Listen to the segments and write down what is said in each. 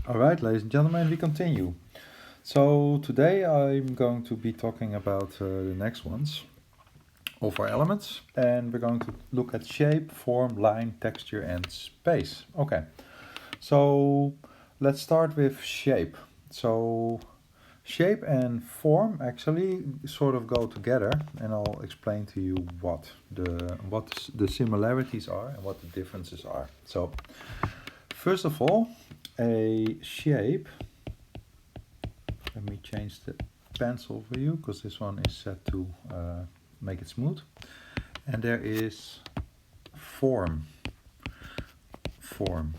All right, ladies and gentlemen, we continue. So today I'm going to be talking about the next ones of our elements, and we're going to look at shape, form, line, texture, and space. Okay, so let's start with shape. So shape and form actually sort of go together, and I'll explain to you what the similarities are and what the differences are. So first of all, a shape. Let me change the pencil for you because this one is set to make it smooth. And there is form. Form.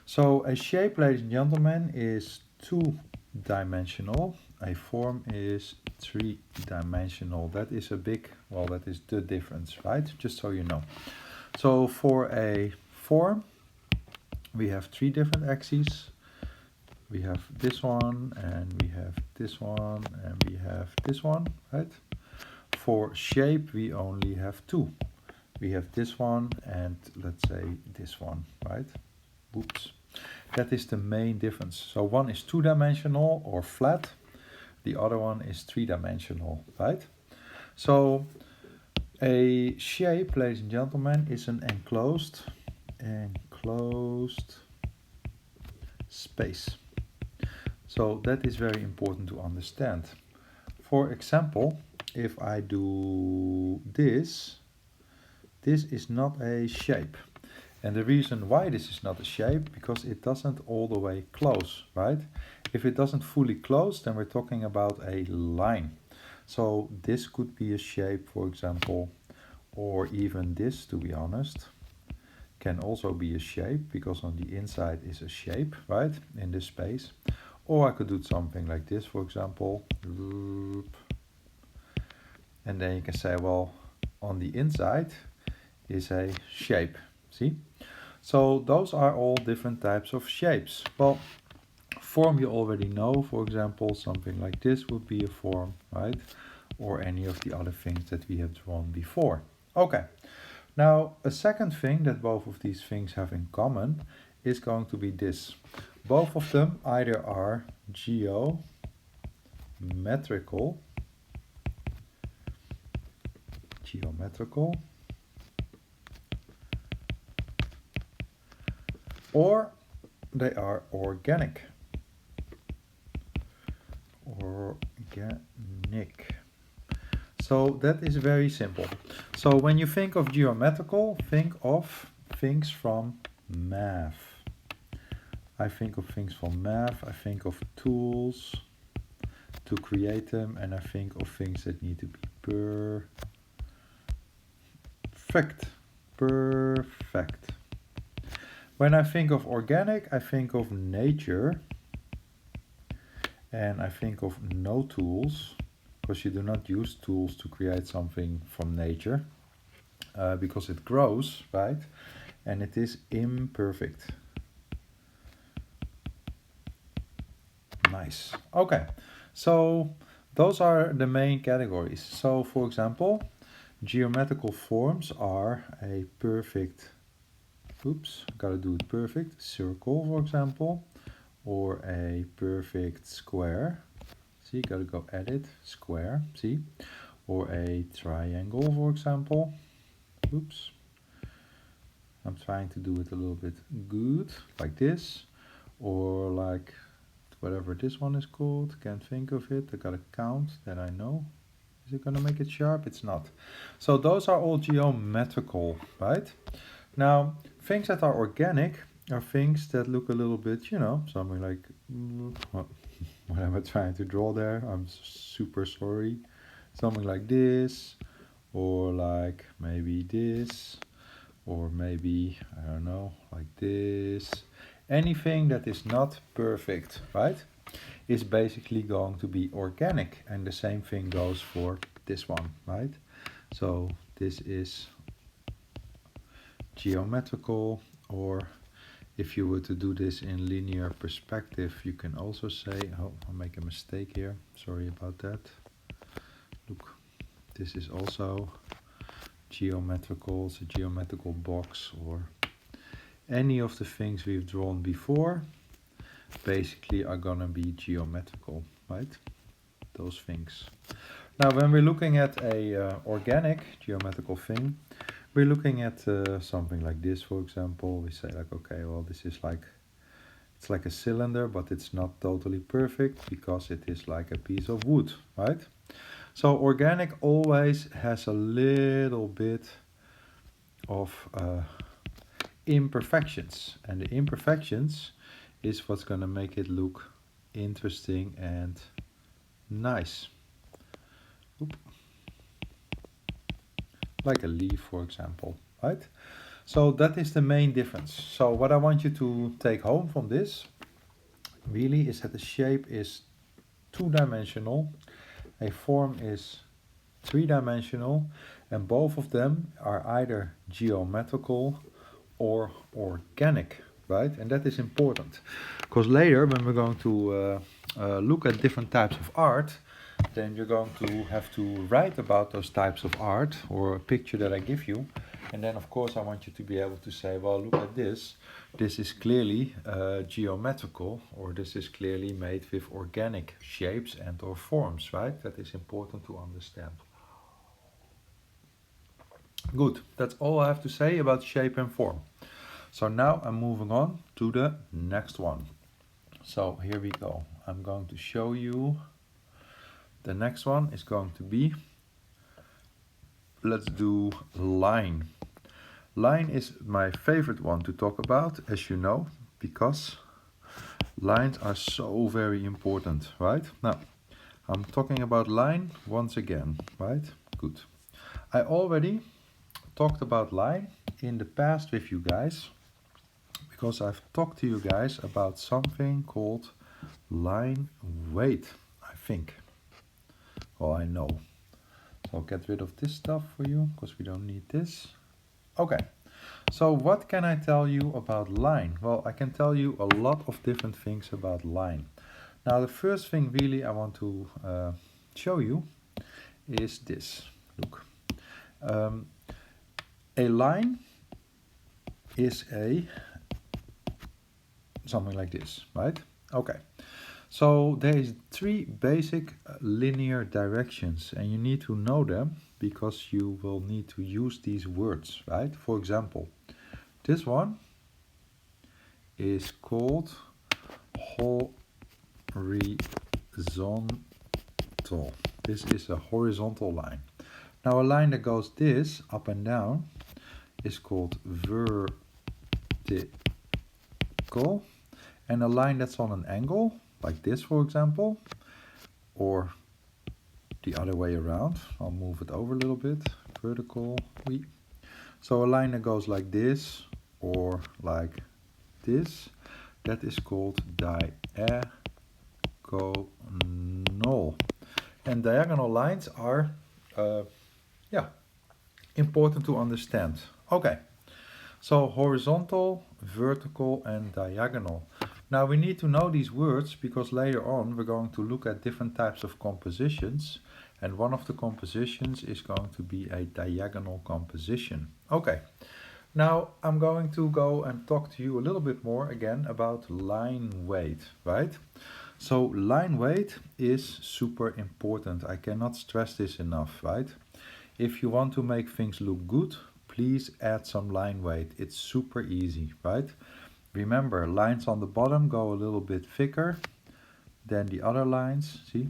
So a shape, ladies and gentlemen, is two-dimensional. A form is three-dimensional. That is that is the difference, right? Just so you know. So for a form, we have three different axes. We have this one, and we have this one, and we have this one, right? For shape, we only have two. We have this one, and let's say this one, right? Oops. That is the main difference. So one is two-dimensional or flat. The other one is three-dimensional, right? So a shape, ladies and gentlemen, is an enclosed space. So that is very important to understand. For example, if I do this is not a shape. And the reason why this is not a shape, because it doesn't all the way close, right? If it doesn't fully close, then we're talking about a line. So this could be a shape, for example, or even this, to be honest, can also be a shape, because on the inside is a shape, right, in this space. Or I could do something like this, for example, and then you can say, well, on the inside is a shape, see? So those are all different types of shapes. Well, form you already know, for example, something like this would be a form, right? Or any of the other things that we have drawn before. Okay, now a second thing that both of these things have in common is going to be this. Both of them either are geometrical, or they are organic. So that is very simple. So when you think of geometrical, think of things from math. I think of things from math, I think of tools to create them, and I think of things that need to be perfect. When I think of organic, I think of nature, and I think of no tools, because you do not use tools to create something from nature, because it grows, right? And it is imperfect. Nice. Okay, so those are the main categories. So for example, geometrical forms are a perfect, gotta do it perfect, circle, for example, or a perfect square. See, gotta go edit, square, see? Or a triangle, for example. Oops. I'm trying to do it a little bit good, like this. Or like whatever this one is called, can't think of it. I gotta count that I know. Is it gonna make it sharp? It's not. So those are all geometrical, right? Now, things that are organic are things that look a little bit, something like, what am I trying to draw there? I'm super sorry. Something like this, or like maybe this, or maybe, I don't know, like this. Anything that is not perfect, right, is basically going to be organic. And the same thing goes for this one, right? So this is geometrical, or if you were to do this in linear perspective, you can also say, oh, I'll make a mistake here, sorry about that. Look, this is also geometrical, it's a geometrical box, or any of the things we've drawn before basically are gonna be geometrical, right? Those things. Now, when we're looking at a organic geometrical thing, we're looking at something like this, for example. We say like, okay, well, this is like, it's like a cylinder, but it's not totally perfect because it is like a piece of wood, right? So organic always has a little bit of imperfections, and the imperfections is what's going to make it look interesting and nice. Oop. Like a leaf, for example, right? So that is the main difference. So what I want you to take home from this really is that the shape is two-dimensional, a form is three-dimensional, and both of them are either geometrical or organic, right? And that is important because later when we're going to look at different types of art, then you're going to have to write about those types of art or a picture that I give you. And then of course I want you to be able to say, well, look at this. This is clearly geometrical, or this is clearly made with organic shapes and or forms, right? That is important to understand. Good, that's all I have to say about shape and form. So now I'm moving on to the next one. So here we go. I'm going to show you. The next one is going to be, let's do line. Line is my favorite one to talk about, as you know, because lines are so very important, right? Now, I'm talking about line once again, right? Good. I already talked about line in the past with you guys, because I've talked to you guys about something called line weight, I think. Well, I know. So I'll get rid of this stuff for you, because we don't need this. Okay, so what can I tell you about line? Well, I can tell you a lot of different things about line. Now, the first thing really I want to show you is this. Look, a line is something like this, right? Okay, so there is three basic linear directions, and you need to know them because you will need to use these words, right? For example, this one is called horizontal. This is a horizontal line. Now a line that goes this up and down is called vertical, and a line that's on an angle, like this for example, or the other way around, I'll move it over a little bit, vertical, so a line that goes like this or like this, that is called diagonal. And diagonal lines are important to understand. Okay, so horizontal, vertical and diagonal. Now we need to know these words because later on we're going to look at different types of compositions, and one of the compositions is going to be a diagonal composition. Okay, now I'm going to go and talk to you a little bit more again about line weight, right? So line weight is super important. I cannot stress this enough, right? If you want to make things look good, please add some line weight. It's super easy, right? Remember, lines on the bottom go a little bit thicker than the other lines. See?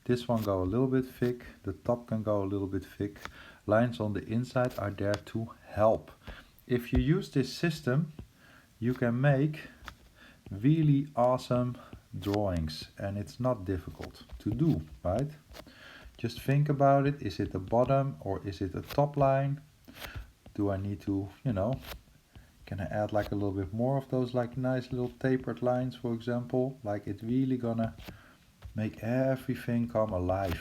This one go a little bit thick. The top can go a little bit thick. Lines on the inside are there to help. If you use this system, you can make really awesome drawings, and it's not difficult to do, right? Just think about it. Is it the bottom or is it a top line? Do I need to, can I add like a little bit more of those like nice little tapered lines, for example? Like it's really gonna make everything come alive,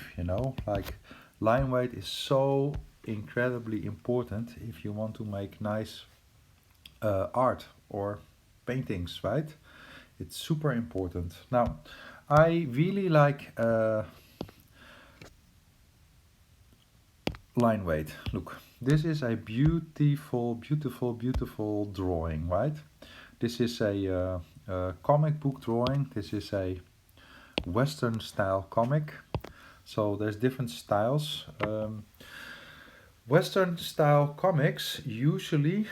Like line weight is so incredibly important if you want to make nice art or paintings, right? It's super important. Now, I really like line weight. Look, this is a beautiful, beautiful, beautiful drawing, right? This is a comic book drawing. This is a Western style comic. So there's different styles. Western style comics usually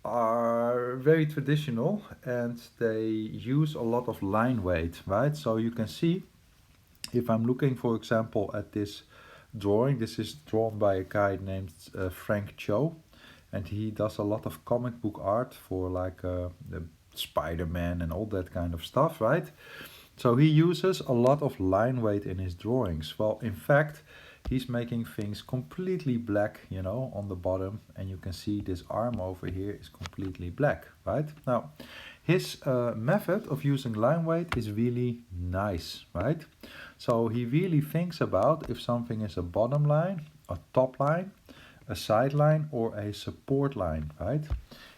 are very traditional, and they use a lot of line weight, right? So you can see, if I'm looking, for example, at this drawing, this is drawn by a guy named Frank Cho, and he does a lot of comic book art for like the Spider-Man and all that kind of stuff, right? So he uses a lot of line weight in his drawings. Well, in fact, he's making things completely black, you know, on the bottom, and you can see this arm over here is completely black, right? Now, his method of using line weight is really nice, right? So he really thinks about if something is a bottom line, a top line, a side line, or a support line, right?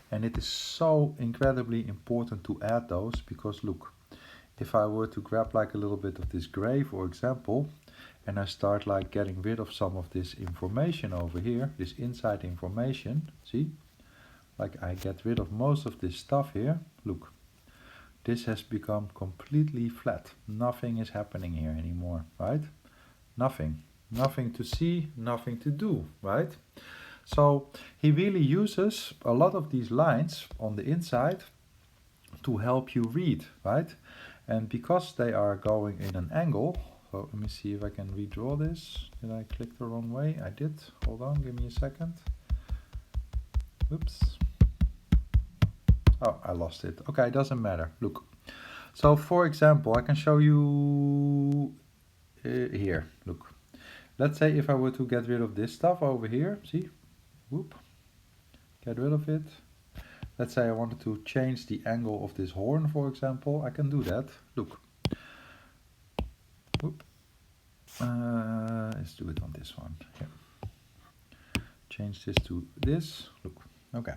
And it is so incredibly important to add those, because look, if I were to grab like a little bit of this gray, for example, and I start like getting rid of some of this information over here, this inside information, see? Like I get rid of most of this stuff here, look. This has become completely flat. Nothing is happening here anymore, right? Nothing. Nothing to see, nothing to do, right? So he really uses a lot of these lines on the inside to help you read, right? And because they are going in an angle, so let me see if I can redraw this. Did I click the wrong way? I did. Hold on, give me a second. Oops. Oh, I lost it. Okay, it doesn't matter. Look. So for example, I can show you here. Look. Let's say if I were to get rid of this stuff over here, see? Whoop. Get rid of it. Let's say I wanted to change the angle of this horn, for example. I can do that. Look. Whoop. Let's do it on this one. Here. Change this to this. Look. Okay.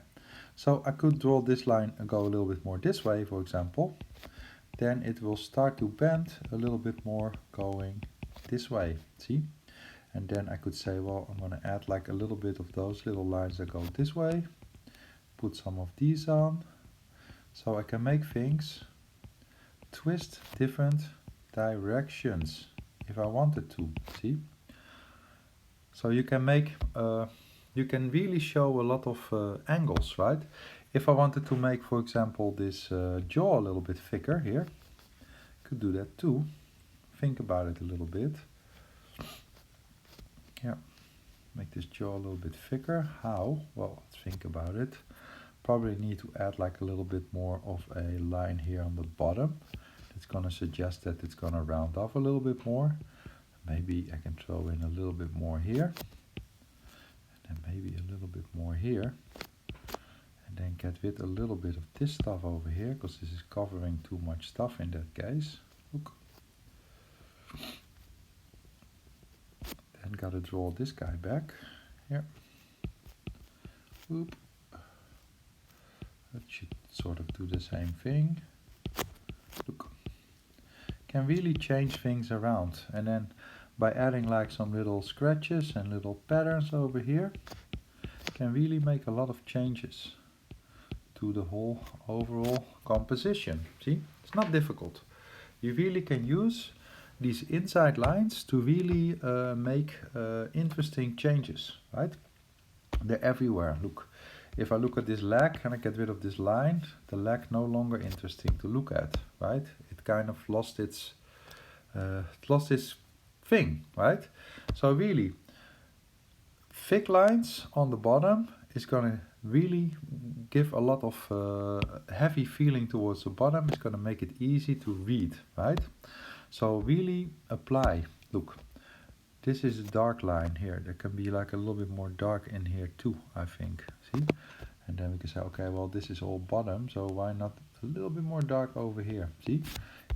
So I could draw this line and go a little bit more this way, for example. Then it will start to bend a little bit more going this way. See? And then I could say, well, I'm going to add like a little bit of those little lines that go this way. Put some of these on. So I can make things twist different directions if I wanted to. See? So you can make, you can really show a lot of angles, right? If I wanted to make, for example, this jaw a little bit thicker here, I could do that too. Think about it a little bit. Yeah, make this jaw a little bit thicker. How? Well, let's think about it. Probably need to add like a little bit more of a line here on the bottom. It's going to suggest that it's going to round off a little bit more. Maybe I can throw in a little bit more here. And then maybe a little bit more here. And then get rid a little bit of this stuff over here, because this is covering too much stuff in that case. Look. Then gotta draw this guy back. Here. Oop. That should sort of do the same thing. Look. Can really change things around, and then by adding like some little scratches and little patterns over here, can really make a lot of changes to the whole overall composition. See, it's not difficult. You really can use these inside lines to really make interesting changes, right? They're everywhere. Look, if I look at this leg and I get rid of this line, the leg no longer interesting to look at, right? It kind of lost its thing, right? So really, thick lines on the bottom is going to really give a lot of heavy feeling towards the bottom. It's going to make it easy to read, right? So really apply. Look, this is a dark line here. There can be like a little bit more dark in here too, I think. See? And then we can say, okay, well, this is all bottom, so why not a little bit more dark over here? See?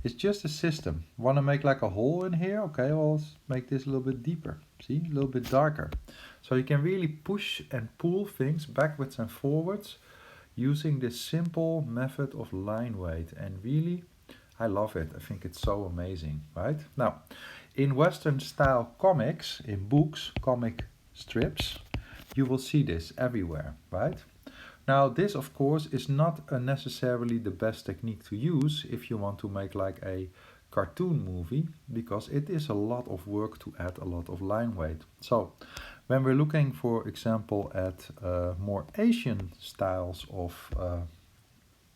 It's just a system. Want to make like a hole in here? Okay, well, let's make this a little bit deeper. See? A little bit darker. So you can really push and pull things backwards and forwards using this simple method of line weight. And really, I love it. I think it's so amazing, right? Now, in Western style comics, in books, comic strips, you will see this everywhere, right? Now this of course is not necessarily the best technique to use if you want to make like a cartoon movie, because it is a lot of work to add a lot of line weight. So when we're looking for example at more Asian styles of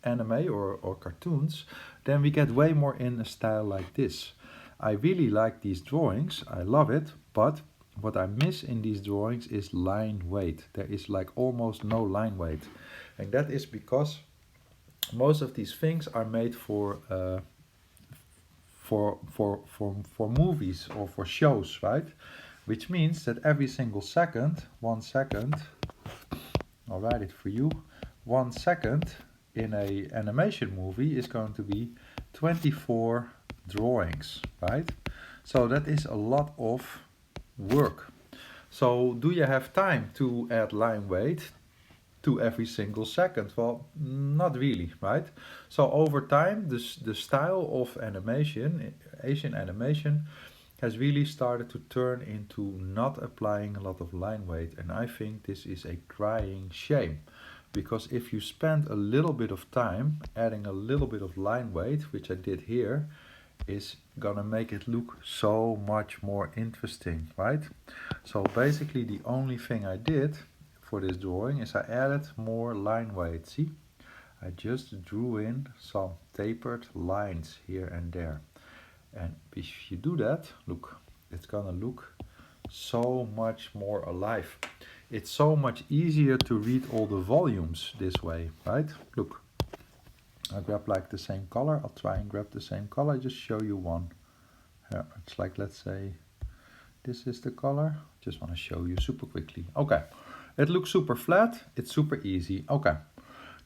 anime or cartoons, then we get way more in a style like this. I really like these drawings, I love it, but what I miss in these drawings is line weight. There is like almost no line weight, and that is because most of these things are made for movies or for shows, right? Which means that every single second, 1 second, I'll write it for you, 1 second in a animation movie is going to be 24 drawings, right? So that is a lot of work. So do you have time to add line weight to every single second? Well, not really, right? So over time, the style of animation, Asian animation, has really started to turn into not applying a lot of line weight. And I think this is a crying shame. Because if you spend a little bit of time adding a little bit of line weight, which I did here, is gonna make it look so much more interesting, right? So basically the only thing I did for this drawing is I added more line weight. See, I just drew in some tapered lines here and there, and if you do that, look, it's gonna look so much more alive. It's so much easier to read all the volumes this way, right? Look, I grab like the same color. I'll try and grab the same color, just show you one. Yeah, it's like, let's say this is the color. Just want to show you super quickly. Okay, it looks super flat, it's super easy. Okay,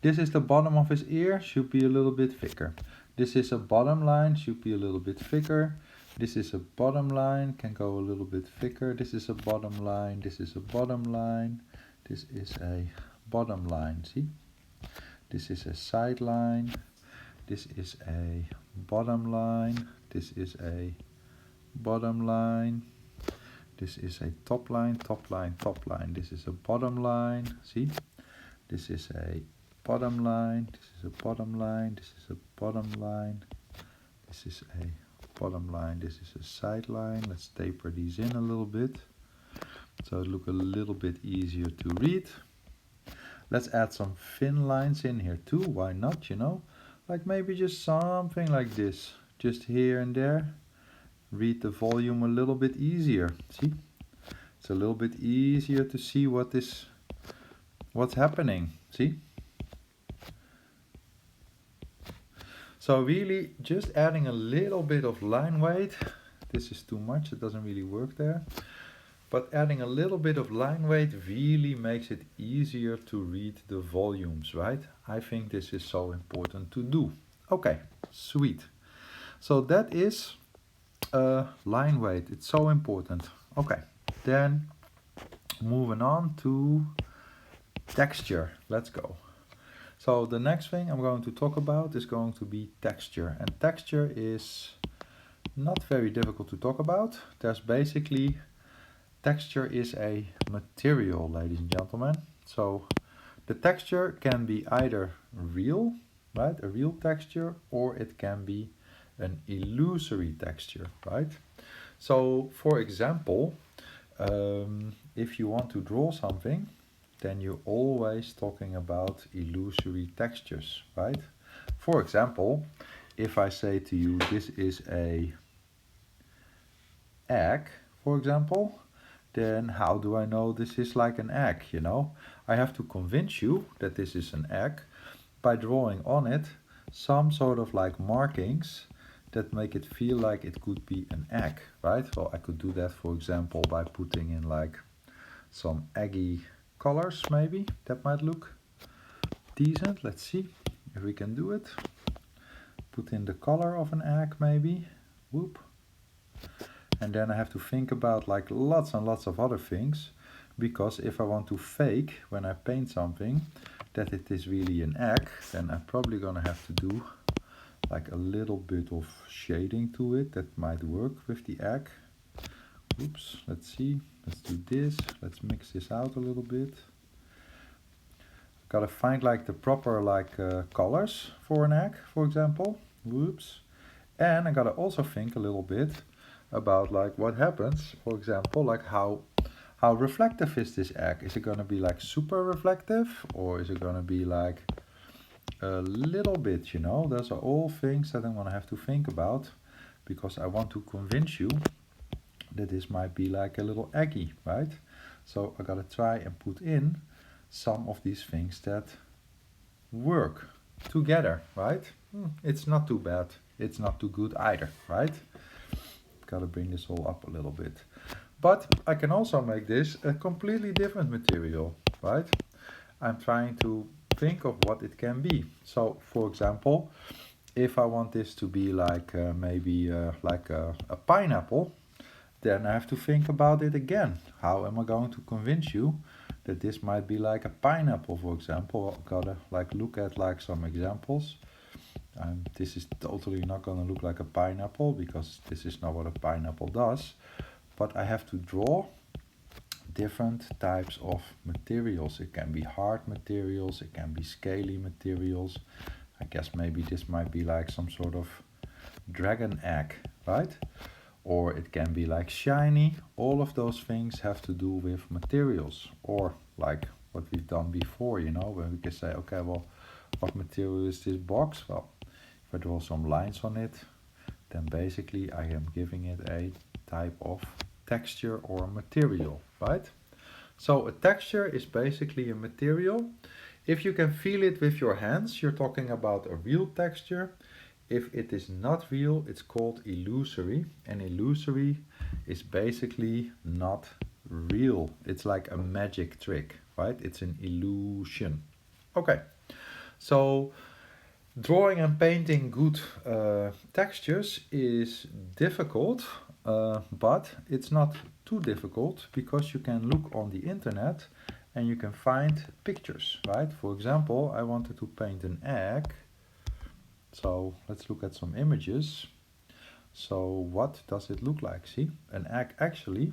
this is the bottom of his ear, should be a little bit thicker. This is a bottom line, should be a little bit thicker. This is a bottom line, can go a little bit thicker. This is a bottom line, this is a bottom line. This is a bottom line, see? This is a side line. This is a bottom line. This is a bottom line. This is a top line, top line, top line. This is a bottom line, see? This is a bottom line, this is a bottom line, this is a bottom line. This is a bottom line, this is a side line. Let's taper these in a little bit so it look a little bit easier to read. Let's add some thin lines in here too, why not, you know? Like maybe just something like this, just here and there. Read the volume a little bit easier, see? It's a little bit easier to see what's happening, see? So really just adding a little bit of line weight. This is too much, it doesn't really work there. But adding a little bit of line weight really makes it easier to read the volumes, right? I think this is so important to do. Okay, sweet. So that is line weight, it's so important. Okay, then moving on to texture, let's go. So the next thing I'm going to talk about is going to be texture. And texture is not very difficult to talk about. There's basically, texture is a material, ladies and gentlemen. So the texture can be either real, right, a real texture, or it can be an illusory texture, right? So for example, if you want to draw something, then you're always talking about illusory textures, right? For example, if I say to you, this is a egg, for example, then how do I know this is like an egg, you know? I have to convince you that this is an egg by drawing on it some sort of like markings that make it feel like it could be an egg, right? Well, I could do that, for example, by putting in like some eggy colors, maybe. That might look decent. Let's see if we can do it. Put in the color of an egg, maybe. Whoop. And then I have to think about like lots and lots of other things, because if I want to fake when I paint something that it is really an egg, then I'm probably gonna have to do like a little bit of shading to it. That might work with the egg. Oops, let's see. Let's do this. Let's mix this out a little bit. Gotta find like the proper colors for an egg, for example. Whoops. And I gotta also think a little bit about like what happens, for example, like how reflective is this egg? Is it gonna be like super reflective, or is it gonna be like a little bit, you know? Those are all things that I'm gonna have to think about, because I want to convince you that this might be like a little eggy, right? So I gotta try and put in some of these things that work together, right? It's not too bad. It's not too good either, right? Gotta bring this all up a little bit. But I can also make this a completely different material, right? I'm trying to think of what it can be. So, for example, if I want this to be like maybe like a pineapple, then I have to think about it again. How am I going to convince you that this might be like a pineapple, for example? I've gotta like look at like some examples. This is totally not gonna look like a pineapple, because this is not what a pineapple does. But I have to draw different types of materials. It can be hard materials, it can be scaly materials. I guess maybe this might be like some sort of dragon egg, right? Or it can be like shiny. All of those things have to do with materials, or like what we've done before, you know, where we can say, okay, well, what material is this box? Well, if I draw some lines on it, then basically I am giving it a type of texture or material, right? So a texture is basically a material. If you can feel it with your hands, you're talking about a real texture. If it is not real, it's called illusory. And illusory is basically not real. It's like a magic trick, right? It's an illusion. Okay, so drawing and painting good textures is difficult, but it's not too difficult, because you can look on the internet and you can find pictures, right? For example, I wanted to paint an egg. So let's look at some images. So what does it look like? See, an egg actually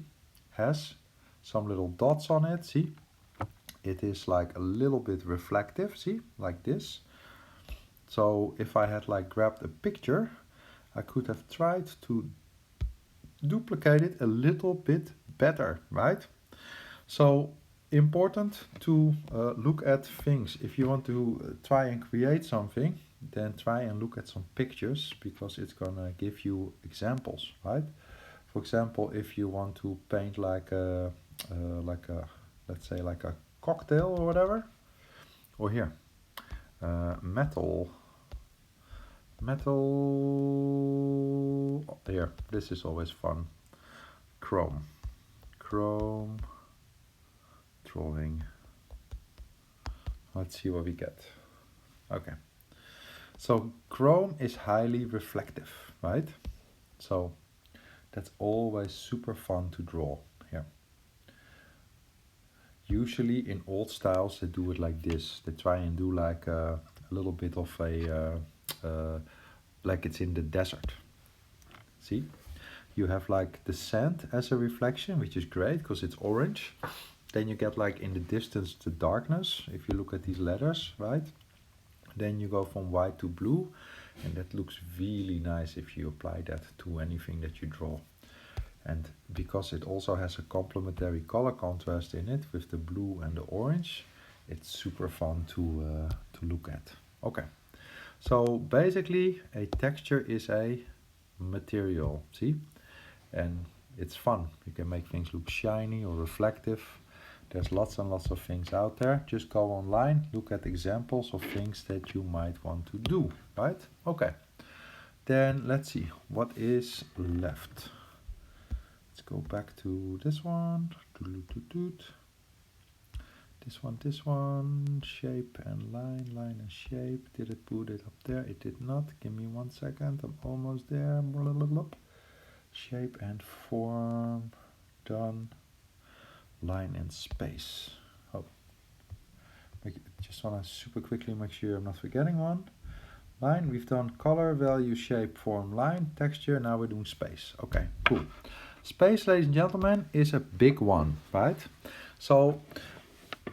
has some little dots on it. See, it is like a little bit reflective. See, like this. So if I had like grabbed a picture, I could have tried to duplicate it a little bit better, right? So important to look at things. If you want to try and create something, then try and look at some pictures, because it's gonna give you examples, right? For example, if you want to paint like a let's say like a cocktail or whatever, or here metal, here, this is always fun. Chrome drawing. Let's see what we get. Okay, so chrome is highly reflective, right? So that's always super fun to draw here. Usually in old styles they do it like this. They try and do like a little bit of a like it's in the desert. See, you have like the sand as a reflection, which is great because it's orange. Then you get like in the distance the darkness, if you look at these letters, right? Then you go from white to blue, and that looks really nice if you apply that to anything that you draw. And because it also has a complementary color contrast in it with the blue and the orange, it's super fun to look at. Okay, so basically a texture is a material, see? And it's fun. You can make things look shiny or reflective. There's lots and lots of things out there. Just go online, look at examples of things that you might want to do, right? Okay, then let's see what is left. Let's go back to this one. This one, shape and line and shape. Did it put it up there? It did not. Give me 1 second, I'm almost there. Blah, blah, blah. Shape and form, done. Line and space. Oh, just want to super quickly make sure I'm not forgetting one. Line, we've done color, value, shape, form, line, texture. Now we're doing space. Okay, cool. Space, ladies and gentlemen, is a big one, right? So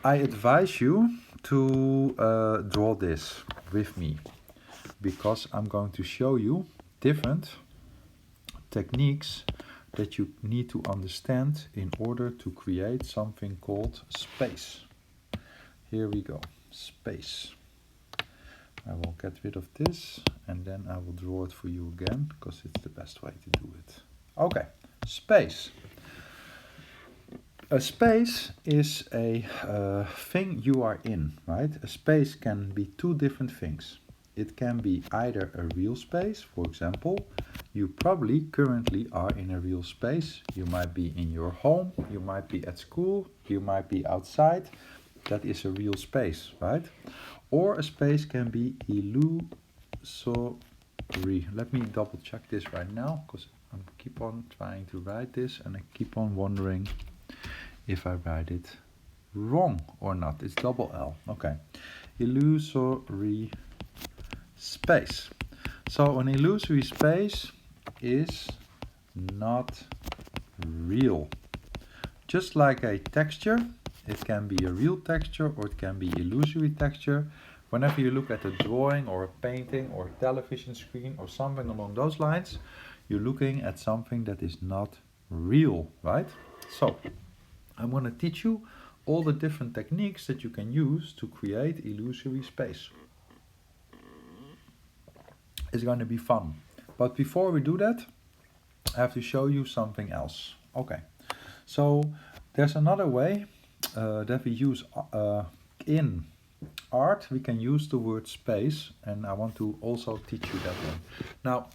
I advise you to draw this with me, because I'm going to show you different techniques that you need to understand in order to create something called space. Here we go, space. I will get rid of this and then I will draw it for you again, because it's the best way to do it. Okay, space. A space is a thing you are in, right? A space can be two different things. It can be either a real space, for example, you probably currently are in a real space. You might be in your home, you might be at school, you might be outside. That is a real space, right? Or a space can be illusory. Let me double check this right now, because I keep on trying to write this and I keep on wondering if I write it wrong or not. It's double L. Okay. Illusory space. So an illusory space is not real. Just like a texture, it can be a real texture or it can be illusory texture. Whenever you look at a drawing or a painting or a television screen or something along those lines, you're looking at something that is not real, right? So I'm going to teach you all the different techniques that you can use to create illusory space. It's going to be fun. But before we do that, I have to show you something else. Okay, so there's another way that we use in art. We can use the word space, and I want to also teach you that one. Now,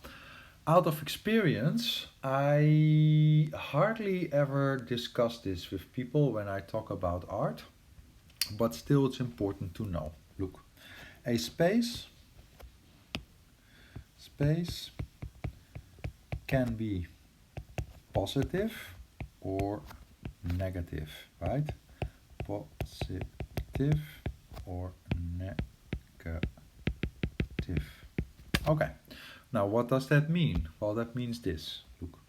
out of experience, I hardly ever discuss this with people when I talk about art, but still it's important to know. Look, a space can be positive or negative, right? Positive or negative. Okay, now what does that mean? Well, that means this. Look,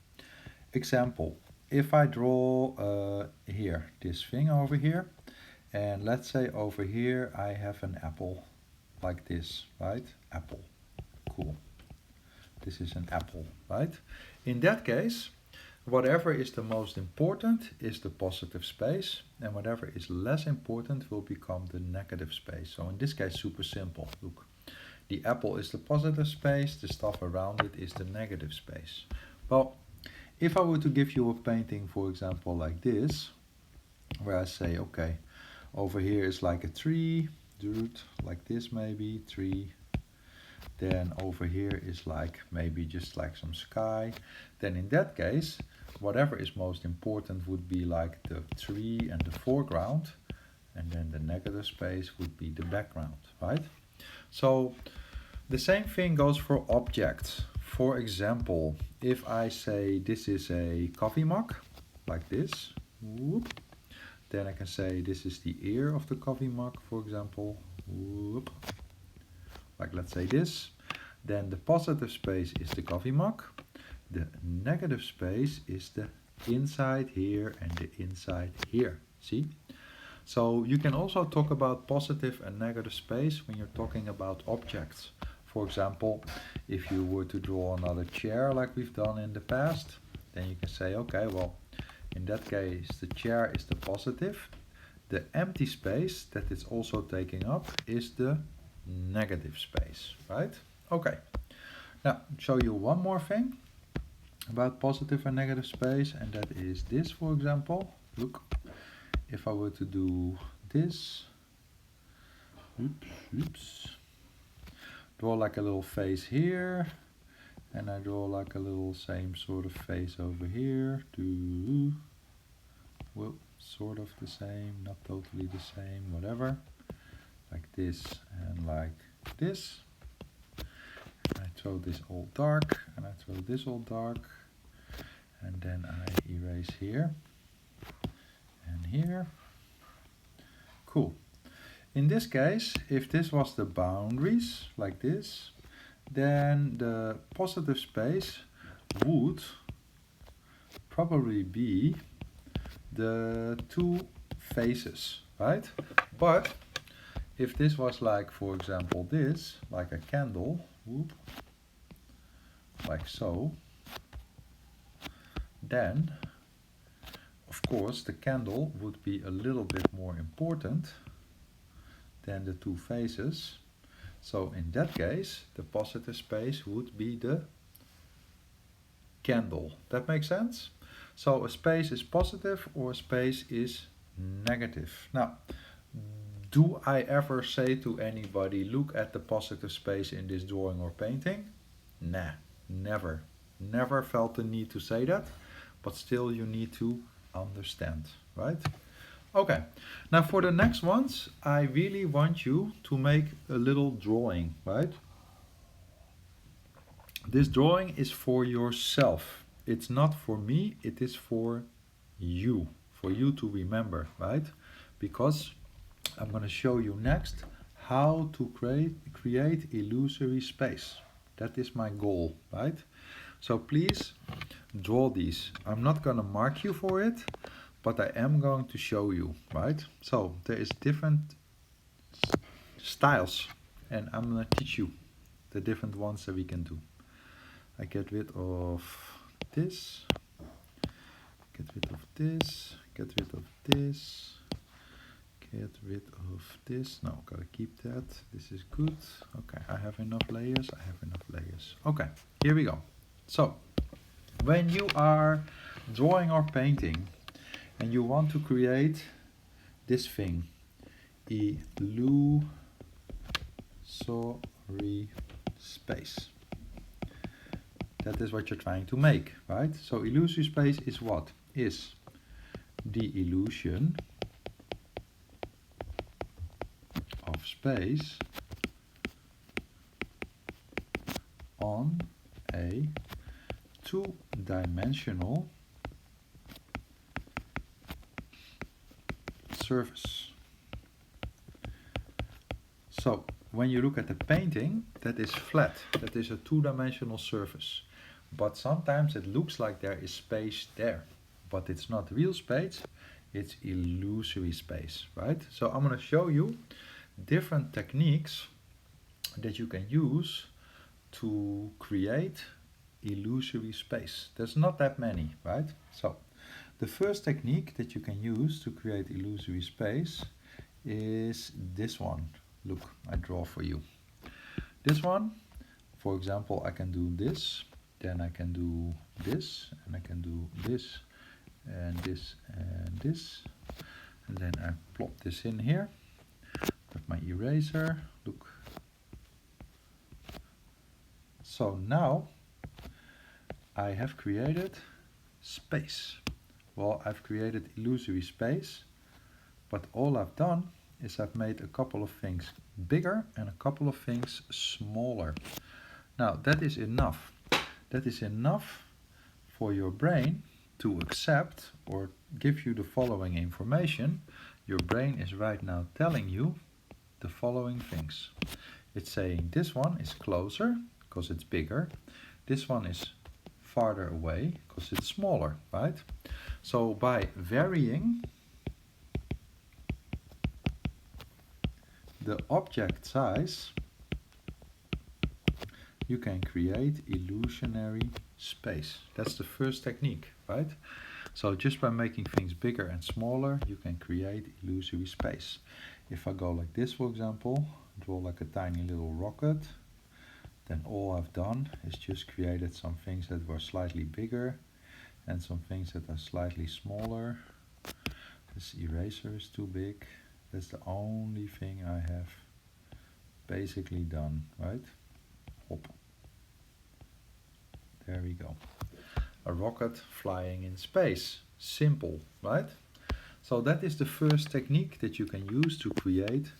example, if I draw here, this thing over here, and let's say over here I have an apple, like this, right? Apple, cool. This is an apple, right? In that case, whatever is the most important is the positive space, and whatever is less important will become the negative space. So in this case, super simple. Look, the apple is the positive space, the stuff around it is the negative space. Well, if I were to give you a painting, for example, like this, where I say, okay, over here is like a tree, dude, like this maybe, tree. Then over here is like maybe just like some sky. Then in that case, whatever is most important would be like the tree and the foreground, and then the negative space would be the background, right? So the same thing goes for objects. For example, if I say this is a coffee mug, like this, whoop, then I can say this is the ear of the coffee mug, for example, whoop, like let's say this. Then the positive space is the coffee mug. The negative space is the inside here and the inside here. See? So you can also talk about positive and negative space when you're talking about objects. For example, if you were to draw another chair like we've done in the past, then you can say, okay, well, in that case, the chair is the positive. The empty space that it's also taking up is the negative space, right? Okay. Now, show you one more thing about positive and negative space, and that is this, for example. Look, if I were to do this, oops, draw like a little face here, and I draw like a little same sort of face over here, well, sort of the same, not totally the same, whatever, like this and like this. I throw this all dark, and I throw this all dark, and then I erase here and here. Cool. In this case, if this was the boundaries, like this, then the positive space would probably be the two faces, right? But if this was like, for example, this, like a candle, whoop, like so, then of course the candle would be a little bit more important than the two faces. So in that case, the positive space would be the candle. That makes sense? So a space is positive or a space is negative. Now, do I ever say to anybody, look at the positive space in this drawing or painting? Nah, never. Never felt the need to say that, but still you need to understand, right? Okay, now for the next ones, I really want you to make a little drawing, right? This drawing is for yourself. It's not for me, it is for you to remember, right? Because I'm going to show you next how to create illusory space. That is my goal, right? So please draw these. I'm not going to mark you for it, but I am going to show you, right? So there is different styles, and I'm going to teach you the different ones that we can do. I get rid of this, get rid of this, get rid of this, get rid of this. No, gotta keep that. This is good. Okay, I have enough layers. I have enough layers. Okay, here we go. So, when you are drawing or painting and you want to create this thing, illusory space. That is what you're trying to make, right? So illusory space is what? Is the illusion of space on a two-dimensional surface. So when you look at the painting, that is flat. That is a two-dimensional surface. But sometimes it looks like there is space there. But it's not real space, it's illusory space, right? So I'm going to show you different techniques that you can use to create illusory space. There's not that many, right? So the first technique that you can use to create illusory space is this one. Look, I draw for you. This one, for example, I can do this, then I can do this, and I can do this, and this, and this, and then I plop this in here with my eraser. Look. So now I have created space. Well, I've created illusory space, but all I've done is I've made a couple of things bigger and a couple of things smaller. Now that is enough. That is enough for your brain to accept or give you the following information. Your brain is right now telling you the following things. It's saying this one is closer because it's bigger. This one is farther away because it's smaller, right? So by varying the object size, you can create illusionary space. That's the first technique, right? So just by making things bigger and smaller, you can create illusory space. If I go like this, for example, draw like a tiny little rocket, then all I've done is just created some things that were slightly bigger and some things that are slightly smaller. This eraser is too big. That's the only thing I have basically done, right? Hop. There we go. A rocket flying in space. Simple, right? So that is the first technique that you can use to create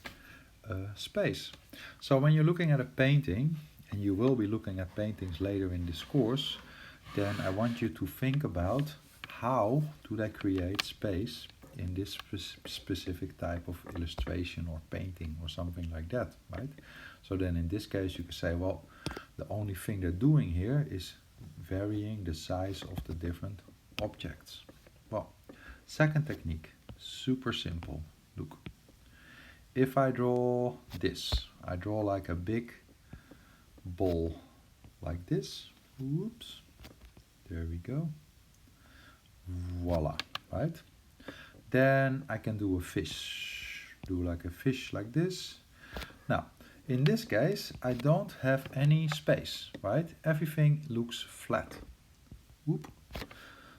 space. So when you're looking at a painting, and you will be looking at paintings later in this course, then I want you to think about how do they create space in this specific type of illustration or painting or something like that, right? So then in this case you can say, well, the only thing they're doing here is varying the size of the different objects. Well, second technique, super simple. Look, if I draw this, I draw like a big ball like this. Oops, there we go. Voila, right? Then I can do a fish, do like a fish like this. Now, in this case, I don't have any space, right? Everything looks flat. Whoop.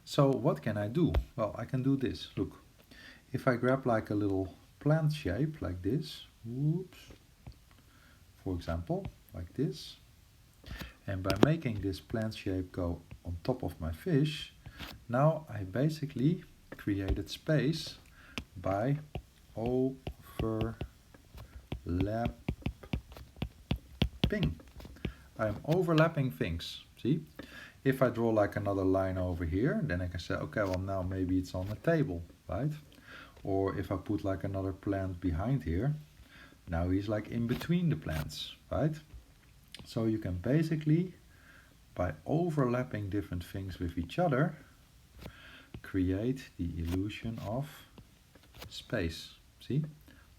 So what can I do? Well, I can do this. Look, if I grab like a little plant shape like this, whoops, for example, like this, and by making this plant shape go on top of my fish, now I basically created space by overlapping. I'm overlapping things, see? If I draw like another line over here, then I can say, okay, well now maybe it's on a table, right? Or if I put like another plant behind here, now he's like in between the plants, right? So you can basically, by overlapping different things with each other, create the illusion of space. See?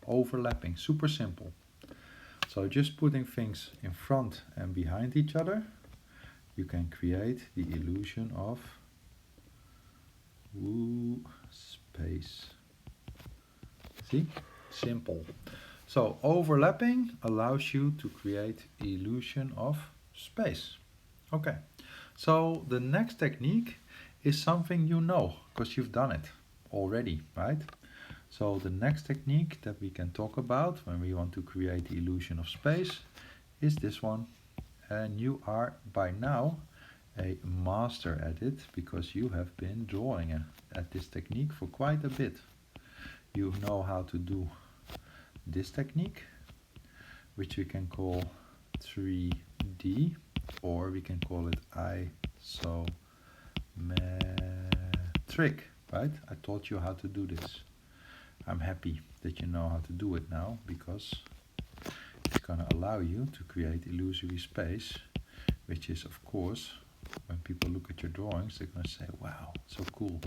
Overlapping, super simple. So just putting things in front and behind each other, you can create the illusion of space. See? Simple. So overlapping allows you to create illusion of space. Okay. So the next technique is something you know because you've done it already, right? So the next technique that we can talk about when we want to create the illusion of space is this one. And you are by now a master at it because you have been drawing at this technique for quite a bit. You know how to do this technique, which we can call 3D, or we can call it isometric, right? I taught you how to do this. I'm happy that you know how to do it now because it's going to allow you to create illusory space, which is, of course, when people look at your drawings, they're going to say, wow, so cool.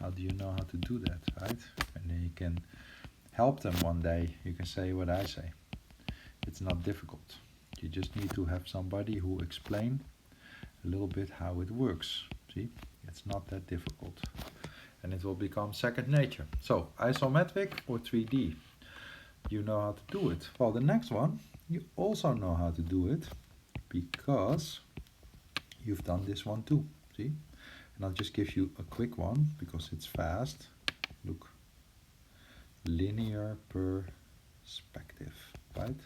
How do you know how to do that, right? And then you can help them one day. You can say what I say. It's not difficult. You just need to have somebody who explain a little bit how it works. See, it's not that difficult. And it will become second nature. So, isometric or 3D. You know how to do it. Well, the next one, you also know how to do it because you've done this one too. See? And I'll just give you a quick one because it's fast. Look. Linear perspective, right?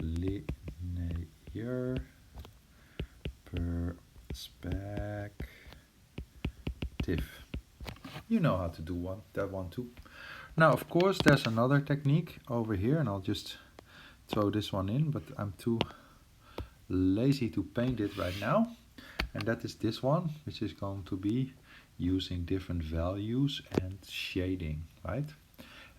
Linear perspective. You know how to do that one too. Now, of course, there's another technique over here, and I'll just throw this one in, but I'm too lazy to paint it right now. And that is this one, which is going to be using different values and shading, right?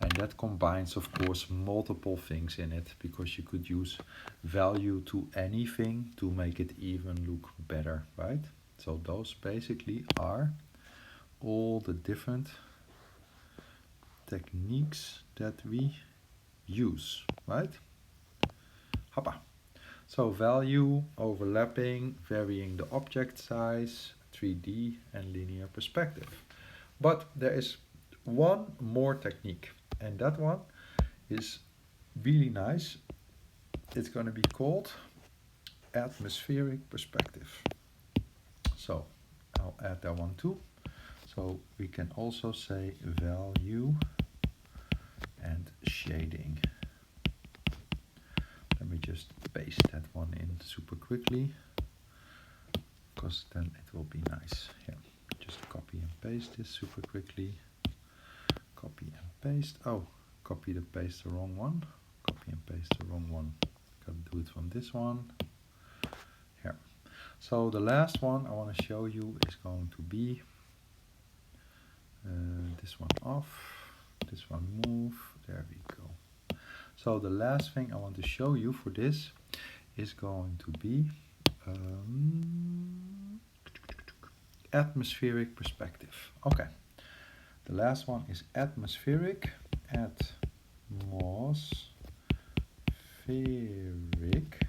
And that combines, of course, multiple things in it, because you could use value to anything to make it even look better, right? So those basically are all the different techniques that we use, right? Hoppa. So value, overlapping, varying the object size, 3D and linear perspective. But there is one more technique, and that one is really nice. It's going to be called atmospheric perspective. So I'll add that one too. So we can also say value and shading. Let me just paste that one in super quickly, because then it will be nice. Yeah, just copy and paste this super quickly. Copy and paste. Oh, copy and paste the wrong one. Copy and paste the wrong one. Gotta do it from this one. Here. So the last one I want to show you is going to be this one off, this one move. There we go. So the last thing I want to show you for this is going to be atmospheric perspective. Okay, the last one is atmospheric. atmospheric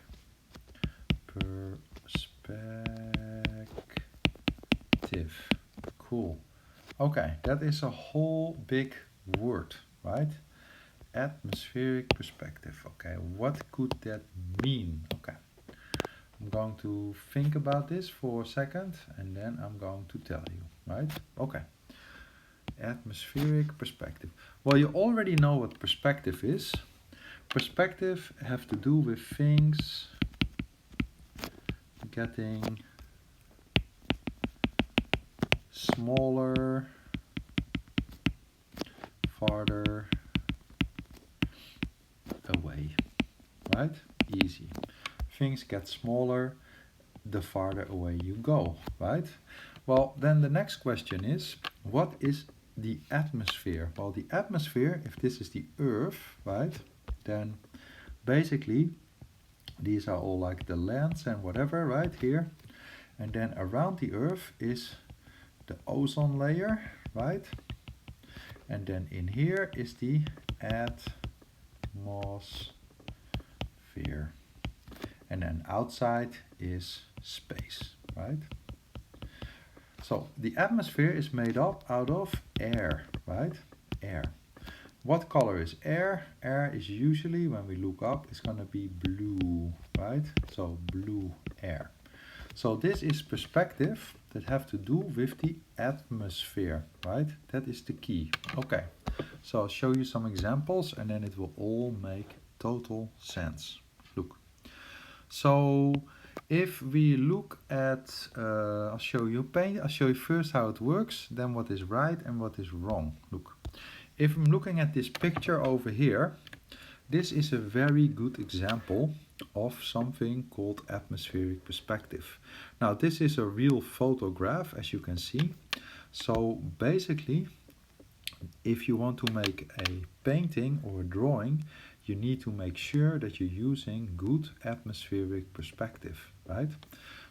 perspective. Cool. Okay, that is a whole big word, right? Atmospheric perspective. Okay, what could that mean? Okay, I'm going to think about this for a second and then I'm going to tell you, right? Okay, atmospheric perspective. Well, you already know what perspective is. Perspective have to do with things getting smaller, farther away, right? Easy. Things get smaller the farther away you go, right? Well, then the next question is, what is the atmosphere? Well, the atmosphere, if this is the Earth, right, then basically these are all like the lands and whatever, right, here. And then around the Earth is the ozone layer, right? And then in here is the atmosphere. And then outside is space, right? So the atmosphere is made up out of air, right? Air. What color is air? Air is usually, when we look up, it's going to be blue, right? So blue air. So this is perspective that have to do with the atmosphere, right? That is the key. Okay, so I'll show you some examples and then it will all make total sense. Look. So if we look at, I'll show you paint. I'll show you first how it works, then what is right and what is wrong. Look, if I'm looking at this picture over here, this is a very good example of something called atmospheric perspective. Now this is a real photograph, as you can see. So basically, if you want to make a painting or a drawing, you need to make sure that you're using good atmospheric perspective, right?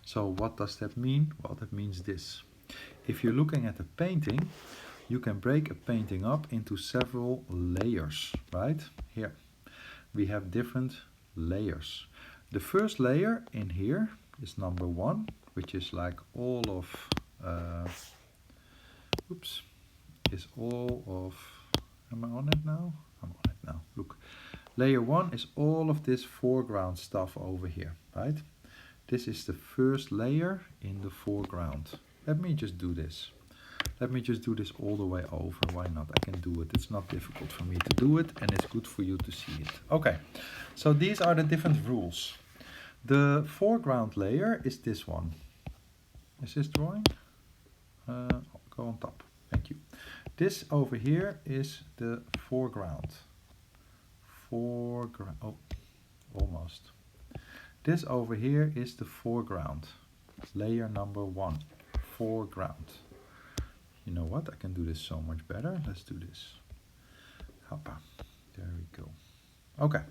So what does that mean? Well, that means this. If you're looking at a painting, you can break a painting up into several layers, right? Here we have different layers. The first layer in here is number 1, which is like all of, am I on it now? I'm on it now. Look, layer 1 is all of this foreground stuff over here, right? This is the first layer in the foreground. Let me just do this. Let me just do this all the way over. Why not? I can do it. It's not difficult for me to do it and it's good for you to see it. Okay, so these are the different rules. The foreground layer is this one. Is this drawing? Go on top. Thank you. This over here is the foreground. Foreground. Oh, almost. This over here is the foreground. Layer number 1. Foreground. You know what? I can do this so much better. Let's do this. Hoppa. There we go. Okay.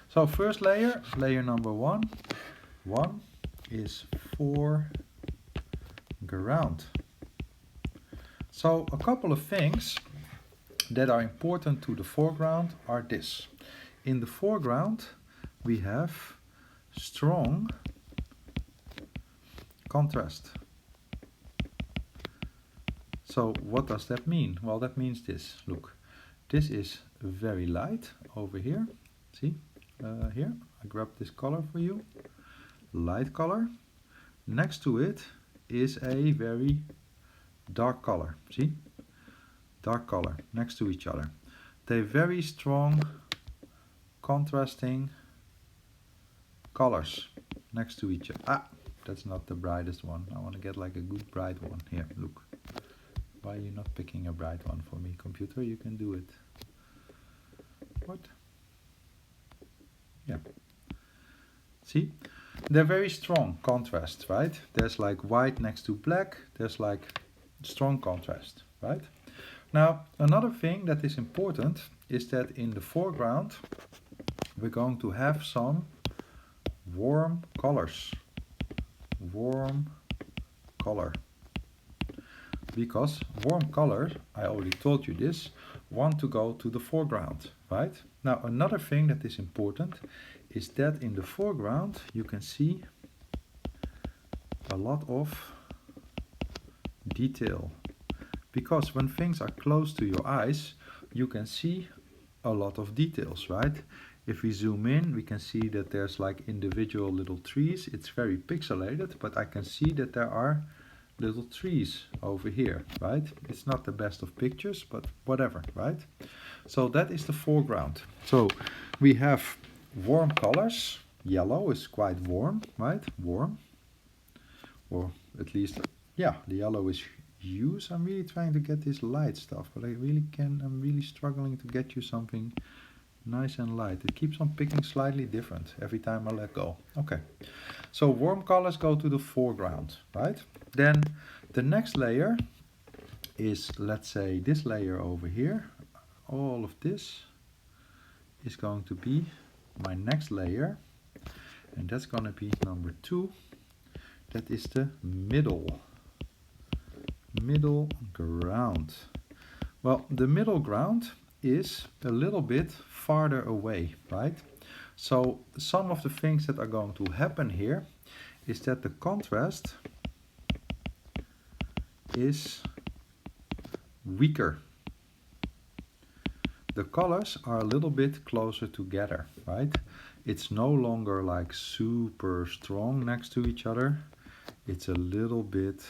So first layer, layer number 1. 1 is foreground. So a couple of things that are important to the foreground are this. In the foreground we have strong contrast. So what does that mean? Well, that means this. Look, this is very light over here. See, here, I grabbed this color for you. Light color. Next to it is a very dark color. See? Dark color next to each other. They're very strong contrasting colors next to each other. Ah, that's not the brightest one. I want to get like a good bright one. Here, look. Why are you not picking a bright one for me? Computer, you can do it. What? Yeah. See? They're very strong contrast, right? There's like white next to black. There's like strong contrast, right? Now, another thing that is important is that in the foreground, we're going to have some warm colors. Warm color. Because warm colors, I already told you this, want to go to the foreground, right? Now another thing that is important is that in the foreground you can see a lot of detail, because when things are close to your eyes you can see a lot of details, right? If we zoom in, we can see that there's like individual little trees. It's very pixelated, but I can see that there are little trees over here, right? It's not the best of pictures, but whatever, right? So that is the foreground. So we have warm colors. Yellow is quite warm, right? Warm. Or at least, yeah, the yellow is hues. I'm really trying to get this light stuff, but I'm really struggling to get you something nice and light. It keeps on picking slightly different every time I let go. Okay, so warm colors go to the foreground, right? Then the next layer is, let's say, this layer over here. All of this is going to be my next layer, and that's going to be number 2. That is the middle ground. Well, the middle ground is a little bit farther away, right? So some of the things that are going to happen here is that the contrast is weaker. The colors are a little bit closer together, right? It's no longer like super strong next to each other. It's a little bit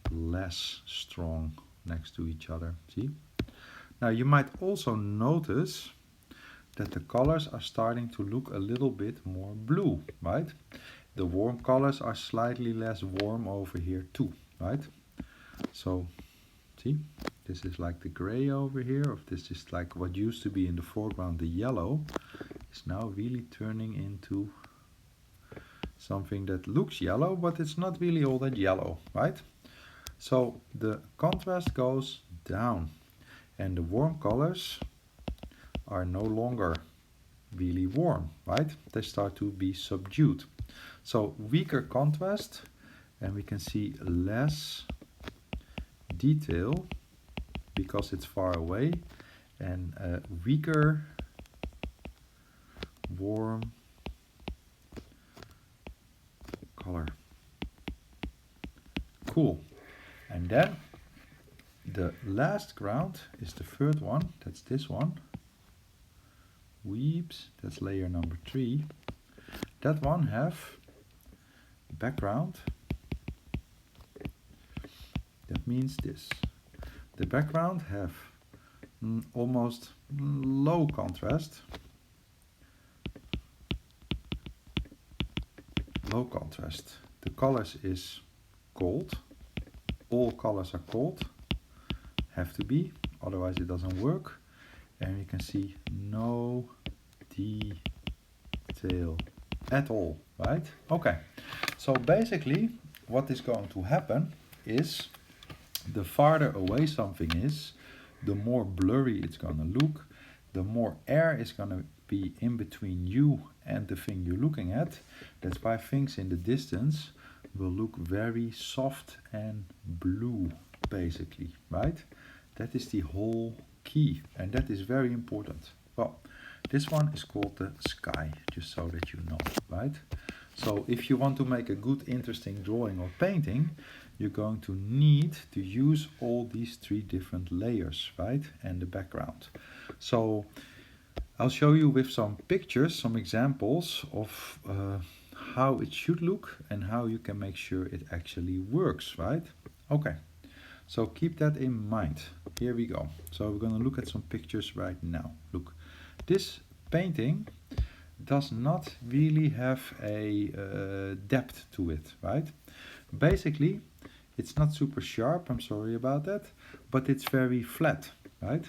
less strong next to each other, see? Now you might also notice that the colors are starting to look a little bit more blue, right? The warm colors are slightly less warm over here too, right? So, see, this is like the gray over here, or this is like what used to be in the foreground, the yellow, is now really turning into something that looks yellow, but it's not really all that yellow, right? So the contrast goes down, and the warm colors are no longer really warm, right? They start to be subdued. So weaker contrast, and we can see less detail because it's far away, and a weaker warm color. Cool. And then the last ground is the third one. That's this one. Weeps, that's layer number 3. That one have background. That means this. The background have almost low contrast. Low contrast. The colors is cold. All colors are cold. Have to be, otherwise it doesn't work. And you can see no detail at all, right? Okay, so basically what is going to happen is the farther away something is, the more blurry it's going to look, the more air is going to be in between you and the thing you're looking at. That's why things in the distance will look very soft and blue, basically, right? That is the whole key, and that is very important. Well, this one is called the sky, just so that you know, right? So if you want to make a good, interesting drawing or painting, you're going to need to use all these 3 different layers, right? And the background. So I'll show you with some pictures, some examples of how it should look and how you can make sure it actually works, right? Okay, so keep that in mind. Here we go. So we're going to look at some pictures right now. Look, this painting does not really have a depth to it, right? Basically, it's not super sharp, I'm sorry about that, but it's very flat, right?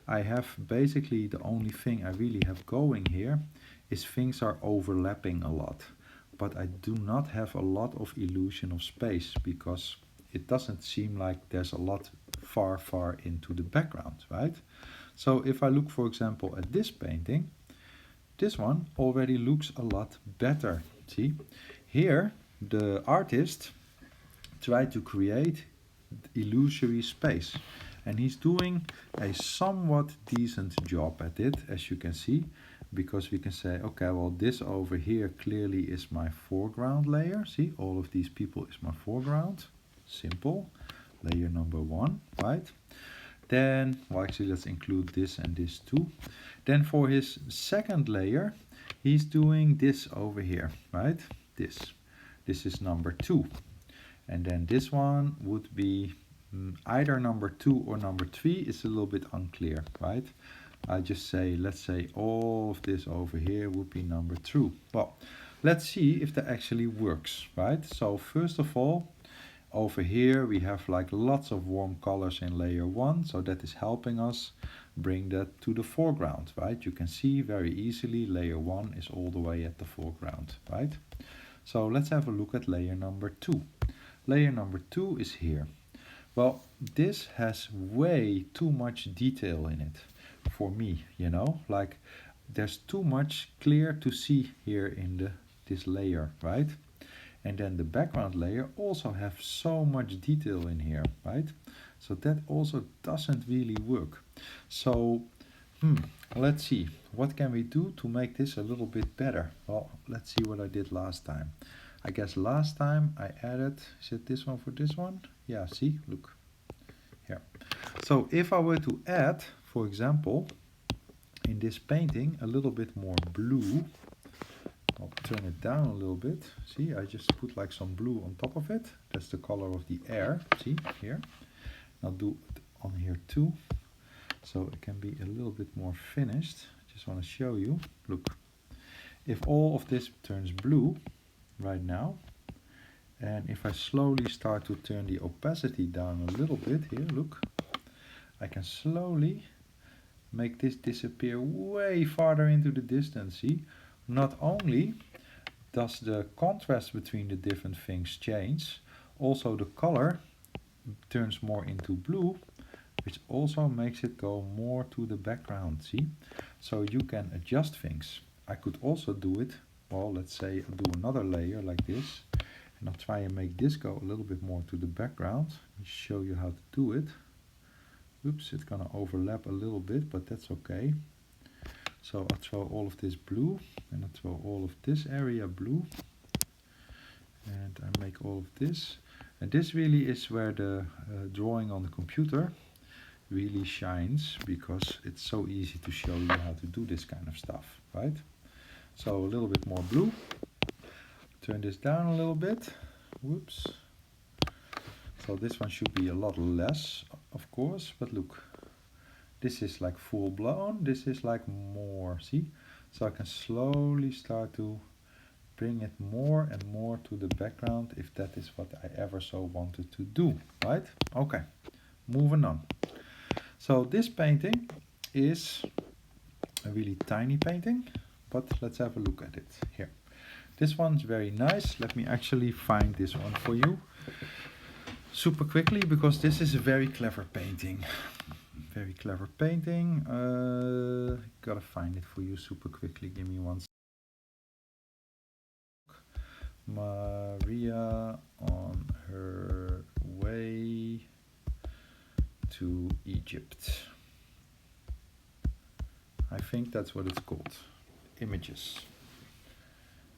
I have basically the only thing I really have going here is things are overlapping a lot, but I do not have a lot of illusion of space because it doesn't seem like there's a lot far into the background, right? So if I look, for example, at this painting, this one already looks a lot better. See, here the artist tried to create illusory space, And he's doing a somewhat decent job at it, as you can see, because we can say, okay, well, this over here clearly is my foreground layer. See, all of these people is my foreground. Simple. Layer number 1, right? Then, well, actually, let's include this and this too. Then for his second layer, he's doing this over here, right? This. This is number 2. And then this one would be either number 2 or number 3. It's a little bit unclear, right? I just say, let's say all of this over here would be number 2. Well, let's see if that actually works, right? So first of all, over here we have like lots of warm colors in layer 1, so that is helping us bring that to the foreground, right? You can see very easily layer 1 is all the way at the foreground, right? So let's have a look at layer number 2. Layer number 2 is here. Well, this has way too much detail in it for me, you know, like there's too much clear to see here in this layer, right? And then the background layer also have so much detail in here, right? So that also doesn't really work. So let's see, what can we do to make this a little bit better? Well, let's see what I did last time. I guess last time I added, is it this one for this one? Yeah, see, look here. So if I were to add, for example, in this painting a little bit more blue, I'll turn it down a little bit. See, I just put like some blue on top of it. That's the color of the air. See here. I'll do it on here too, so it can be a little bit more finished. Just want to show you. Look, if all of this turns blue right now, and if I slowly start to turn the opacity down a little bit here, look, I can slowly make this disappear way farther into the distance. See, not only does the contrast between the different things change, also the color turns more into blue, which also makes it go more to the background. See, so you can adjust things. I could also do it, well, let's say I'll do another layer like this, and I'll try and make this go a little bit more to the background. Let me show you how to do it. Oops, it's gonna overlap a little bit, but that's okay. So I'll throw all of this blue, and I'll throw all of this area blue, and I make all of this. And this really is where the drawing on the computer really shines, because it's so easy to show you how to do this kind of stuff, right? So a little bit more blue. Turn this down a little bit. Whoops. So this one should be a lot less, of course, but look, this is like full blown, this is like more, see? So I can slowly start to bring it more and more to the background if that is what I ever so wanted to do, right? Okay, moving on. So this painting is a really tiny painting, but let's have a look at it here. This one's very nice. Let me actually find this one for you super quickly, because this is a very clever painting. Very clever painting. Gotta find it for you super quickly. Give me one second. Maria on her way to Egypt. I think that's what it's called. Images.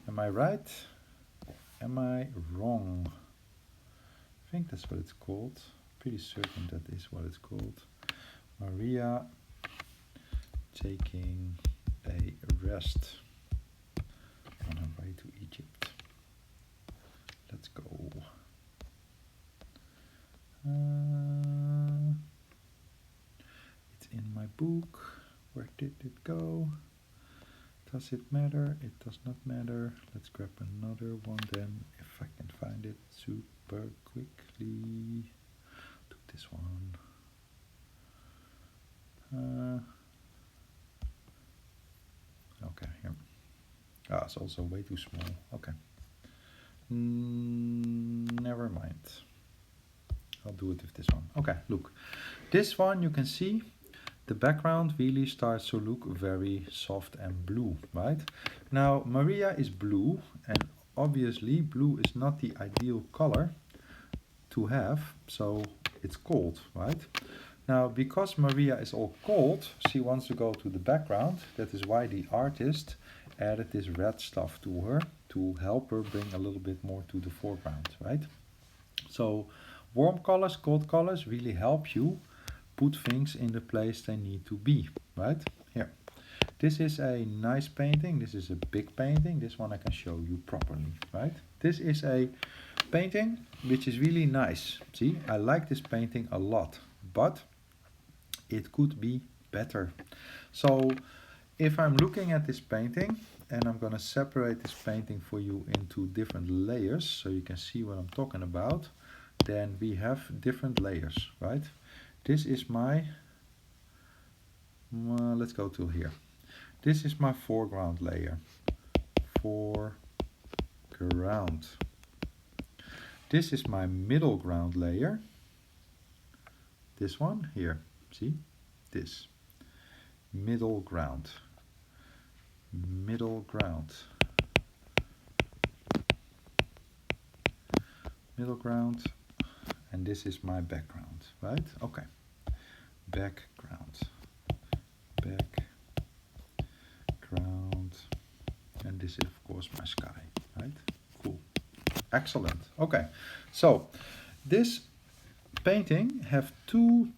Am I right? Am I wrong? I think that's what it's called. Pretty certain that is what it's called. Maria taking a rest on her way to Egypt. Let's go. It's in my book. Where did it go? Does it matter? It does not matter. Let's grab another one then, if I can find it super quickly. Do this one. Okay, here. Ah, it's also way too small. Okay. Never mind. I'll do it with this one. Okay, look. This one you can see the background really starts to look very soft and blue, right? Now, Maria is blue, and obviously blue is not the ideal color to have, so it's cold, right? Now, because Maria is all cold, she wants to go to the background. That is why the artist added this red stuff to her to help her bring a little bit more to the foreground, right? So warm colors, cold colors really help you put things in the place they need to be, right? Here. This is a nice painting. This is a big painting. This one I can show you properly, right? This is a painting which is really nice. See, I like this painting a lot, but it could be better. So if I'm looking at this painting, and I'm going to separate this painting for you into different layers so you can see what I'm talking about, then we have different layers, right? This is my, let's go to here. This is my foreground layer. Foreground. This is my middle ground layer. This one here, see? This. Middle ground. Middle ground. Middle ground. And this is my background, right? Okay. Background. Background. And this is of course my sky, right? Cool. Excellent. Okay. So this painting have two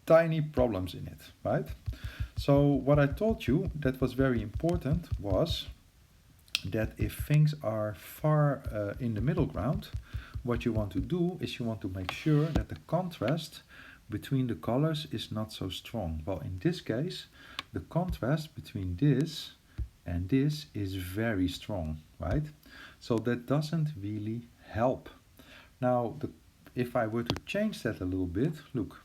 tiny problems in it, right? So what I told you that was very important was that if things are far in the middle ground, what you want to do is you want to make sure that the contrast between the colors is not so strong. Well, in this case, the contrast between this and this is very strong, right? So that doesn't really help. Now, if I were to change that a little bit, look,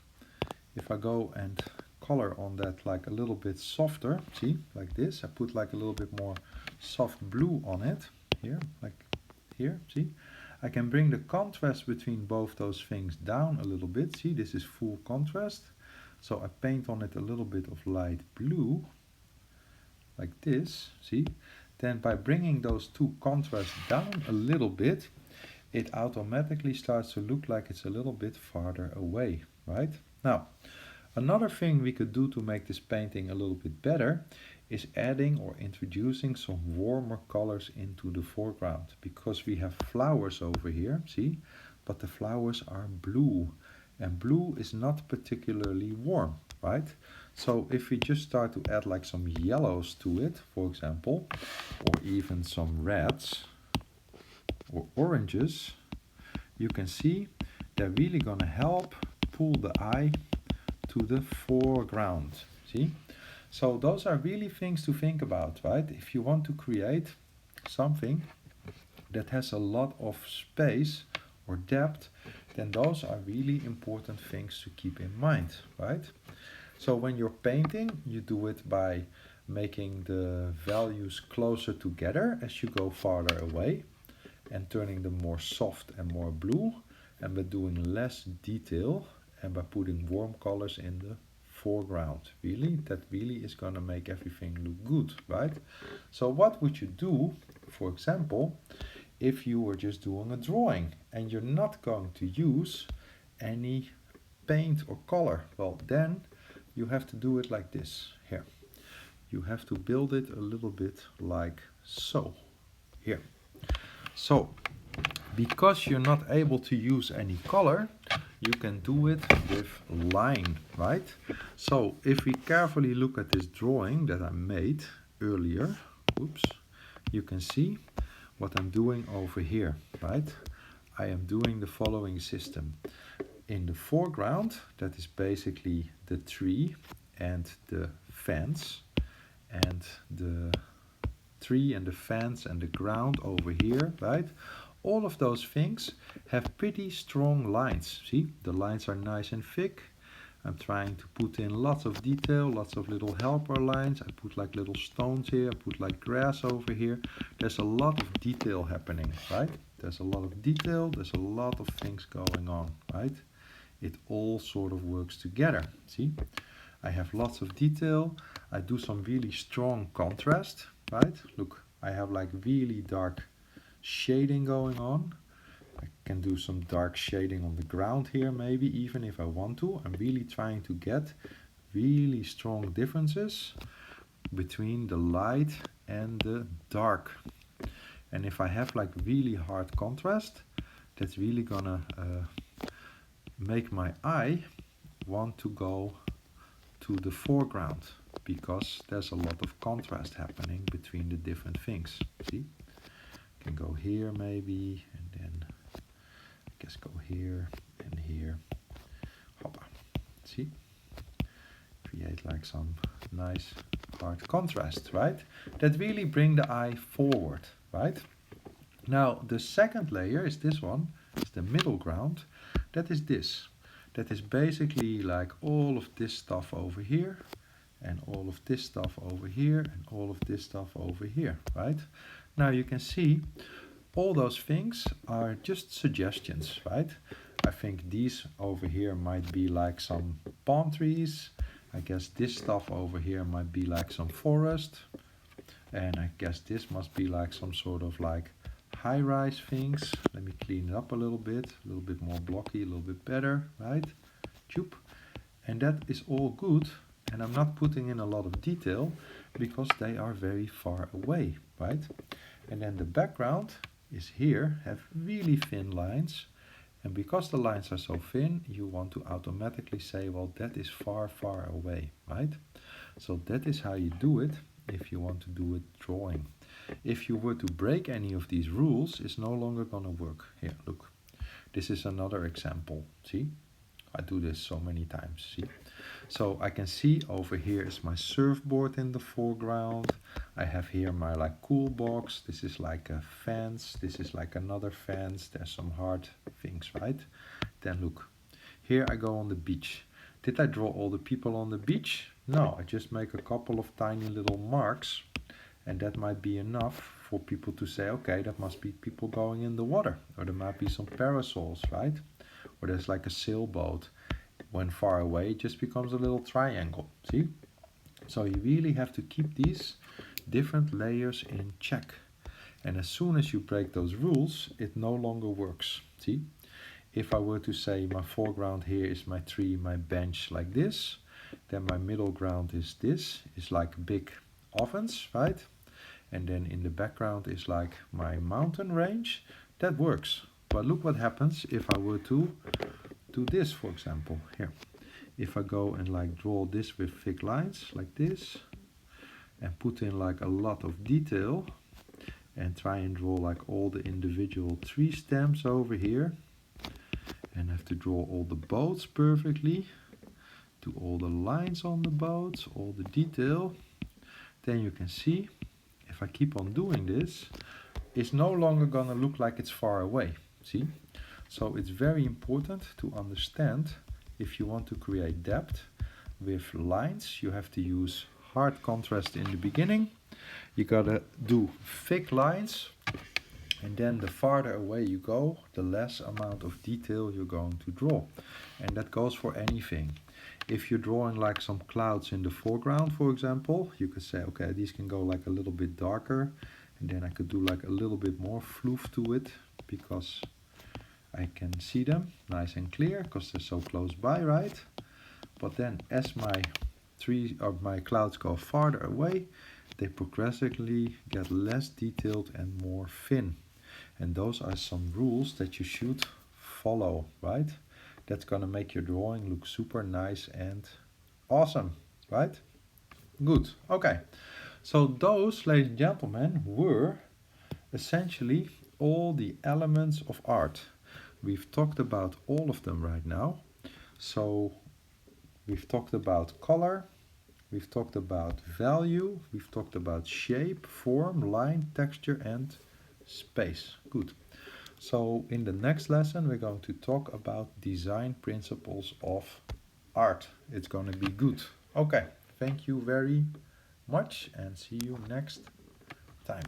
if I go and color on that like a little bit softer, see, like this, I put like a little bit more soft blue on it, here, like here, see, I can bring the contrast between both those things down a little bit. See, this is full contrast, so I paint on it a little bit of light blue, like this, see, then by bringing those two contrasts down a little bit, it automatically starts to look like it's a little bit farther away, right? Now, another thing we could do to make this painting a little bit better is adding or introducing some warmer colors into the foreground, because we have flowers over here, see, but the flowers are blue, and blue is not particularly warm, right? So if we just start to add like some yellows to it, for example, or even some reds or oranges, you can see they're really gonna help pull the eye to the foreground, see? So those are really things to think about, right? If you want to create something that has a lot of space or depth, then those are really important things to keep in mind, right? So when you're painting, you do it by making the values closer together as you go farther away and turning them more soft and more blue, and by doing less detail and by putting warm colors in the foreground. Really, that really is going to make everything look good, right? So what would you do, for example, if you were just doing a drawing and you're not going to use any paint or color? Well, then you have to do it like this. Here, you have to build it a little bit like so. Here. So because you're not able to use any color, you can do it with line, right? So if we carefully look at this drawing that I made earlier, oops, you can see what I'm doing over here, right? I am doing the following system. In the foreground, that is basically the tree and the fence, and the tree and the fence and the ground over here, right? All of those things have pretty strong lines. See, the lines are nice and thick. I'm trying to put in lots of detail, lots of little helper lines. I put like little stones here, I put like grass over here. There's a lot of detail happening, right? There's a lot of detail, there's a lot of things going on, right? It all sort of works together, see? I have lots of detail. I do some really strong contrast, right? Look, I have like really dark shading going on. I Can do some dark shading on the ground here, maybe even if I want to. I'm really trying to get really strong differences between the light and the dark. And if I have like really hard contrast, that's really gonna make my eye want to go to the foreground, because there's a lot of contrast happening between the different things. See? Can go here maybe, and then I guess go here and here. Hoppa. See? Create like some nice hard contrast, right? That really bring the eye forward, right? Now the second layer is this one, is the middle ground. That is this. That is basically like all of this stuff over here, and all of this stuff over here, and all of this stuff over here, right? Now you can see all those things are just suggestions, right? I think these over here might be like some palm trees. I guess this stuff over here might be like some forest. And I guess this must be like some sort of like high-rise things. Let me clean it up a little bit more blocky, a little bit better, right? Choop. And that is all good. And I'm not putting in a lot of detail because they are very far away, right? And then the background is here, have really thin lines. And because the lines are so thin, you want to automatically say, well, that is far, far away, right? So that is how you do it if you want to do it drawing. If you were to break any of these rules, it's no longer going to work. Here, look. This is another example. See? I do this so many times. See? So I can see over here is my surfboard in the foreground. I have here my like cool box. This is like a fence. This is like another fence. There's some hard things, right? Then look. Here I go on the beach. Did I draw all the people on the beach? No, I just make a couple of tiny little marks, and that might be enough for people to say, okay, that must be people going in the water, or there might be some parasols, right? Or there's like a sailboat. When far away, it just becomes a little triangle, see? So you really have to keep these different layers in check. And as soon as you break those rules, it no longer works, see? If I were to say my foreground here is my tree, my bench like this, then my middle ground is this, is like big ovens, right? And then in the background is like my mountain range. That works. But look what happens if I were to do this, for example, here. If I go and like draw this with thick lines like this, and put in like a lot of detail, and try and draw like all the individual tree stems over here, and have to draw all the boats perfectly, do all the lines on the boats, all the detail, then you can see, if I keep on doing this, it's no longer gonna look like it's far away, see? So it's very important to understand, if you want to create depth with lines, you have to use hard contrast in the beginning. You gotta do thick lines, and then the farther away you go, the less amount of detail you're going to draw. And that goes for anything. If you're drawing like some clouds in the foreground, for example, you could say, okay, these can go like a little bit darker, and then I could do like a little bit more floof to it, because I can see them nice and clear, because they're so close by, right? But then as my trees or my clouds go farther away, they progressively get less detailed and more thin. And those are some rules that you should follow, right? That's gonna make your drawing look super nice and awesome, right? Good, okay. So those, ladies and gentlemen, were essentially all the elements of art. We've talked about all of them right now. So we've talked about color, we've talked about value, we've talked about shape, form, line, texture, and space. Good. So in the next lesson, we're going to talk about design principles of art. It's going to be good. Okay, thank you very much and see you next time.